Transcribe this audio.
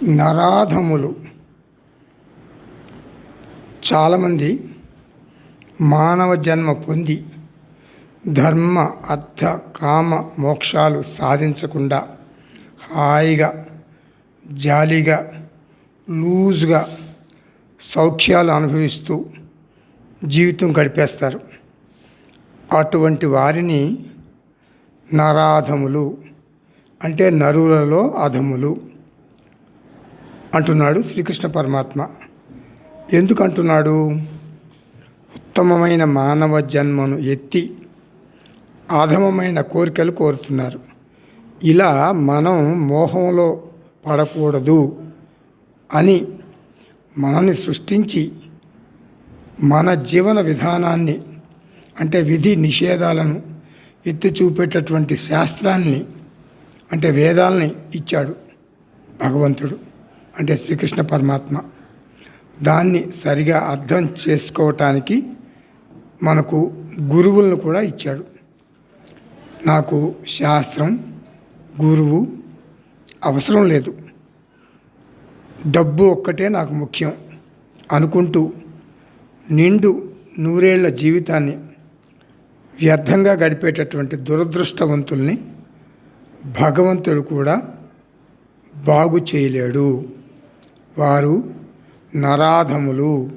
నరాధములు. చాలామంది మానవ జన్మ పొంది ధర్మ అర్థ కామ మోక్షాలు సాధించకుండా హాయిగా జాలీగా లూజ్గా సౌఖ్యాలు అనుభవిస్తూ జీవితం గడిపేస్తారు. అటువంటి వారిని నరాధములు అంటే నరులలో అధములు అంటున్నాడు శ్రీకృష్ణ పరమాత్మ. ఎందుకు అంటున్నాడు? ఉత్తమమైన మానవ జన్మను ఎత్తి అధమమైన కోరికలు కోరుతున్నారు. ఇలా మనం మోహంలో పడకూడదు అని మనల్ని సృష్టించి మన జీవన విధానాన్ని అంటే విధి నిషేధాలను ఎత్తి చూపేటటువంటి శాస్త్రాన్ని అంటే వేదాలని ఇచ్చాడు భగవంతుడు అంటే శ్రీకృష్ణ పరమాత్మ. దాన్ని సరిగా అర్థం చేసుకోవటానికి మనకు గురువులను కూడా ఇచ్చాడు. నాకు శాస్త్రం గురువు అవసరం లేదు, డబ్బు ఒక్కటే నాకు ముఖ్యం అనుకుంటూ నిండు నూరేళ్ల జీవితాన్ని వ్యర్థంగా గడిపేటటువంటి దురదృష్టవంతుల్ని భగవంతుడు కూడా బాగు చేయలేడు. వారు నరాధములు.